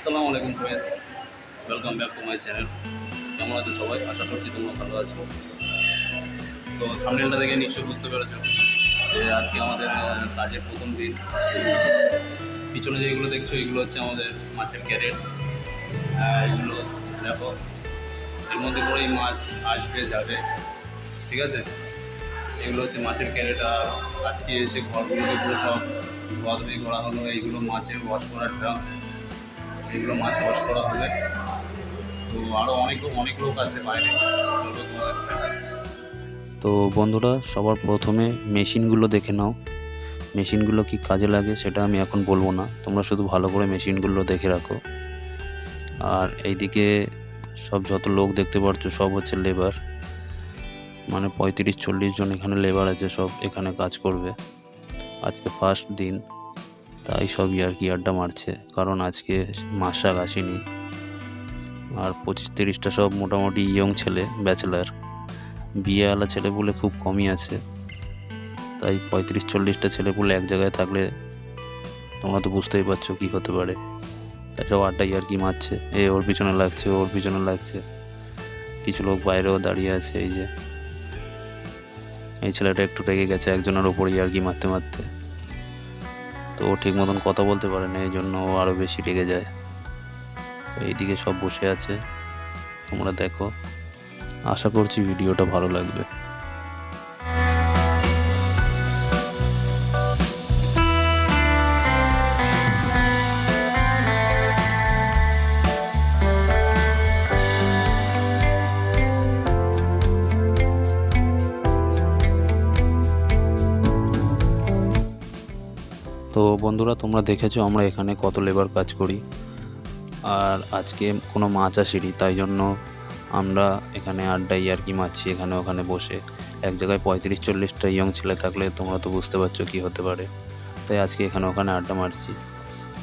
আসসালামু আলাইকুম friends, welcome back to my channel. কেমন আছো সবাই? আশা করছি তোমরা ভালো আছো। তো থাম্বনেলটা দেখে নিশ্চয়ই বুঝতে পেরেছো যে আজকে আমাদের কাজের প্রথম দিন। পিছনে যেগুলো দেখছো এগুলো হচ্ছে আমাদের মাছের ক্যারেট। এগুলো দেখো, এর মধ্যে করেই মাছ আসবে যাবে, ঠিক আছে। এগুলো হচ্ছে মাছের ক্যারেট। আর আজকে এসে ঘরগুলোকে পুরো সব ধোয়াধুয়ি করা হলো। এইগুলো মাছের ওয়াশ করার ড্রাম, এগুলো মাছ ওয়াশ করা হবে। তো আরও অনেক লোক আছে বাইরে, চলো তোমাদের দেখাচ্ছি। তো বন্ধুরা, সবার প্রথমে মেশিনগুলো দেখে নাও। মেশিনগুলো কি কাজে লাগে সেটা আমি এখন বলবো না, তোমরা শুধু ভালো করে মেশিনগুলো দেখে রাখো। আর এইদিকে সব যত লোক দেখতে পাচ্ছ সব হচ্ছে লেবার, মানে 35-40 জন এখানে লেবার আছে, সব এখানে কাজ করবে। আজকে ফার্স্ট দিন, তাই সব ইয়ার্কি আড্ডা মারছে, কারণ আজকে মাস শাক আসেনি। আর 25-30টা সব মোটামুটি ইয়ং ছেলে, ব্যাচেলার। বিয়েওয়ালা ছেলেপুলে খুব কমই আছে। তাই 35-40টা ছেলেপুলে এক জায়গায় থাকলে তোমরা তো বুঝতেই পারছো কি হতে পারে। তাই সব আড্ডা ইয়ার্কি মারছে, ওর পিছনে লাগছে, ওর পিছনে লাগছে। কিছু লোক বাইরেও দাঁড়িয়ে আছে। এই যে এই ছেলেটা একটু রেগে গেছে একজনের ওপর ইয়ার্কি মারতে মারতে। তো ও ঠিক মতন কথা বলতে পারে না, এই জন্য ও আরও বেশি রেগে যায়। তো এইদিকে সব বসে আছে, তোমরা দেখো। আশা করছি ভিডিওটা ভালো লাগবে। তো বন্ধুরা, তোমরা দেখেছো আমরা এখানে কত লেবার কাজ করি। আর আজকে কোনো মাছ আসেনি, তাই জন্য আমরা এখানে আড্ডা ইয়ার্কি মারছি এখানে ওখানে বসে। এক জায়গায় 35-40টা ইয়ং ছেলে থাকলে তোমরা তো বুঝতে পারছো কি হতে পারে। তাই আজকে এখানে ওখানে আড্ডা মারছি।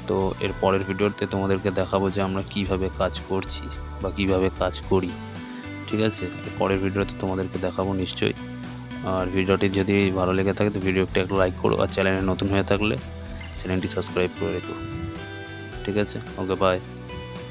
তো এর পরের ভিডিওতে তোমাদেরকে দেখাবো যে আমরা কিভাবে কাজ করছি বা কিভাবে কাজ করি, ঠিক আছে। এর পরের ভিডিওতে তোমাদেরকে দেখাবো নিশ্চয়ই। আর ভিডিওটি যদি ভালো লেগে থাকে তো ভিডিওটা একটা লাইক করো, আর চ্যানেলে নতুন হয়ে থাকলে চ্যানেলটি সাবস্ক্রাইব করে রেখো, ঠিক আছে। ওকে, বাই।